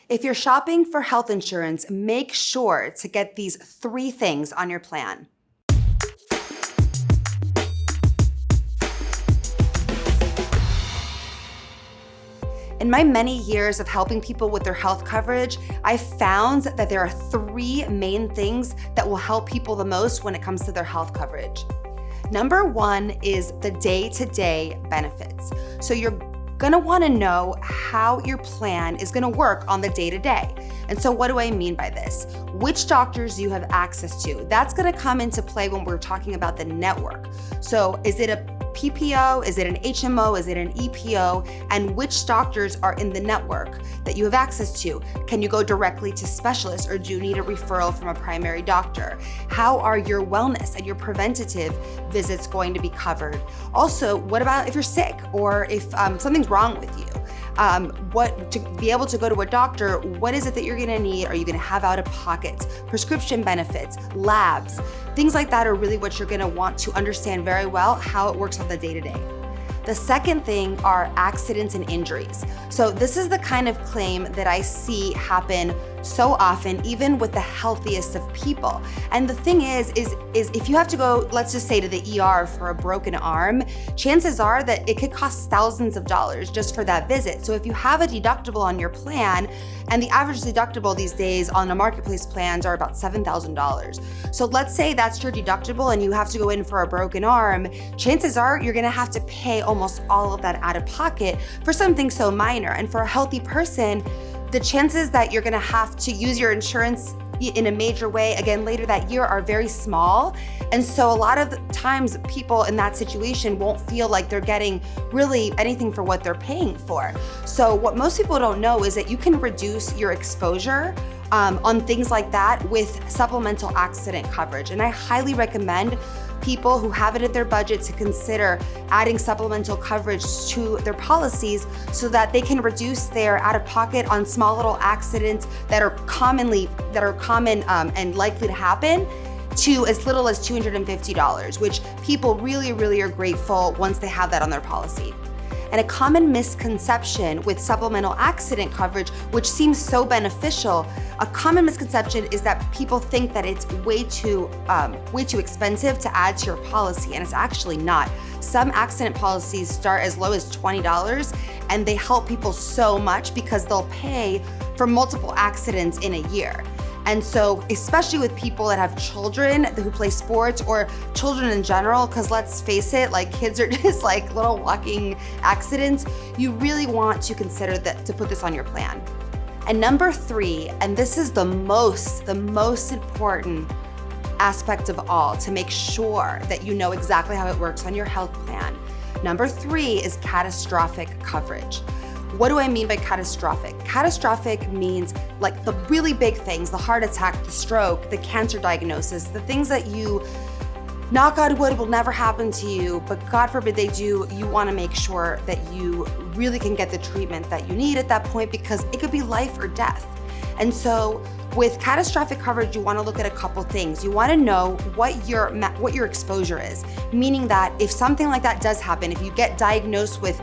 If you're shopping for health insurance, make sure to get these 3 things on your plan. In my many years of helping people with their health coverage, I've found that there are 3 main things that will help people the most when it comes to their health coverage. Number 1 is the day-to-day benefits. So you're gonna wanna know how your plan is gonna work on the day-to-day. And so what do I mean by this? Which doctors you have access to. That's gonna come into play when we're talking about the network. So is it a PPO? Is it an HMO? Is it an EPO? And which doctors are in the network that you have access to? Can you go directly to specialists, or do you need a referral from a primary doctor? How are your wellness and your preventative visits going to be covered? Also, what about if you're sick or if something's wrong with you? To be able to go to a doctor, what is it that you're gonna need? Are you gonna have out of pocket? Prescription benefits, labs, things like that are really what you're gonna want to understand very well how it works on the day-to-day. The second thing are accidents and injuries. So this is the kind of claim that I see happen so often, even with the healthiest of people. And the thing is if you have to go, let's just say, to the ER for a broken arm, chances are that it could cost thousands of dollars just for that visit. So if you have a deductible on your plan, and the average deductible these days on a marketplace plans are about $7,000. So let's say that's your deductible and you have to go in for a broken arm, chances are you're gonna have to pay almost all of that out of pocket for something so minor. And for a healthy person, the chances that you're gonna have to use your insurance in a major way again later that year are very small. And so a lot of the times people in that situation won't feel like they're getting really anything for what they're paying for. So what most people don't know is that you can reduce your exposure on things like that with supplemental accident coverage. And I highly recommend people who have it in their budget to consider adding supplemental coverage to their policies so that they can reduce their out-of-pocket on small little accidents that are common and likely to happen to as little as $250, which people really, really are grateful once they have that on their policy. And a common misconception with supplemental accident coverage, which seems so beneficial, a common misconception is that people think that it's way too expensive to add to your policy, and it's actually not. Some accident policies start as low as $20, and they help people so much because they'll pay for multiple accidents in a year. And so, especially with people that have children who play sports or children in general, because let's face it, like kids are just like little walking accidents, you really want to consider that to put this on your plan. And number 3, and this is the most important aspect of all to make sure that you know exactly how it works on your health plan. Number 3 is catastrophic coverage. What do I mean by catastrophic? Catastrophic means like the really big things, the heart attack, the stroke, the cancer diagnosis, the things that you, knock on wood, will never happen to you, but God forbid they do, you wanna make sure that you really can get the treatment that you need at that point because it could be life or death. And so with catastrophic coverage, you wanna look at a couple things. You wanna know what your exposure is, meaning that if something like that does happen, if you get diagnosed with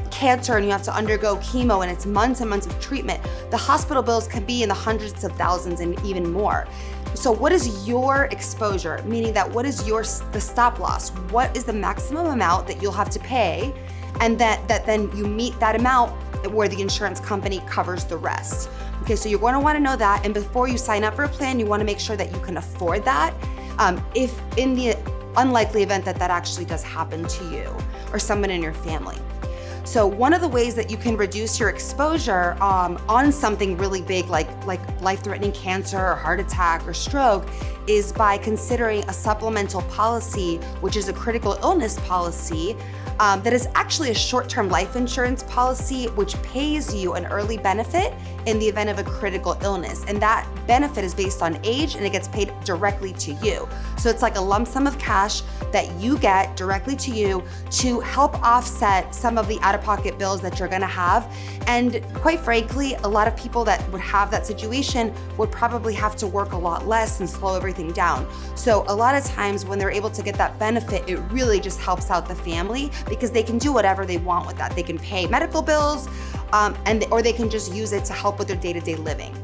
cancer and you have to undergo chemo and it's months and months of treatment, the hospital bills can be in the hundreds of thousands and even more. So what is your exposure? Meaning that what is the stop loss? What is the maximum amount that you'll have to pay? And that then you meet that amount where the insurance company covers the rest. Okay, so you're gonna wanna know that. And before you sign up for a plan, you wanna make sure that you can afford that if in the unlikely event that that actually does happen to you or someone in your family. So one of the ways that you can reduce your exposure on something really big like life-threatening cancer or heart attack or stroke is by considering a supplemental policy, which is a critical illness policy that is actually a short-term life insurance policy which pays you an early benefit in the event of a critical illness. And that benefit is based on age and it gets paid directly to you. So it's like a lump sum of cash that you get directly to you to help offset some of the out-of-pocket bills that you're gonna have. And quite frankly, a lot of people that would have that situation would probably have to work a lot less and slow everything down. So a lot of times when they're able to get that benefit, it really just helps out the family because they can do whatever they want with that. They can pay medical bills, or they can just use it to help with their day-to-day living.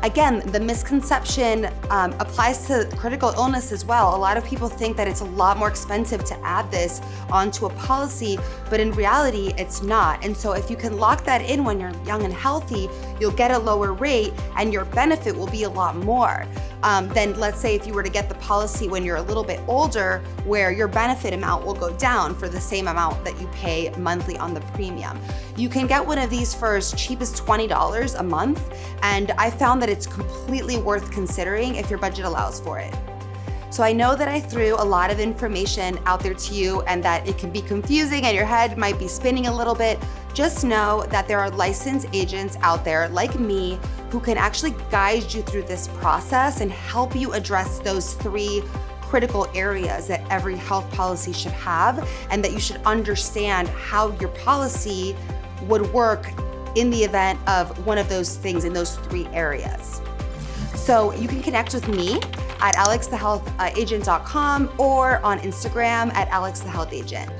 Again, the misconception applies to critical illness as well. A lot of people think that it's a lot more expensive to add this onto a policy, but in reality, it's not. And so if you can lock that in when you're young and healthy, you'll get a lower rate and your benefit will be a lot more than, let's say, if you were to get the policy when you're a little bit older, where your benefit amount will go down for the same amount that you pay monthly on the premium. You can get one of these for as cheap as $20 a month, and I found that it's completely worth considering if your budget allows for it. So I know that I threw a lot of information out there to you and that it can be confusing and your head might be spinning a little bit. Just know that there are licensed agents out there like me who can actually guide you through this process and help you address those 3 critical areas that every health policy should have, and that you should understand how your policy would work in the event of one of those things in those 3 areas. So you can connect with me at alexthehealthagent.com or on Instagram at alexthehealthagent.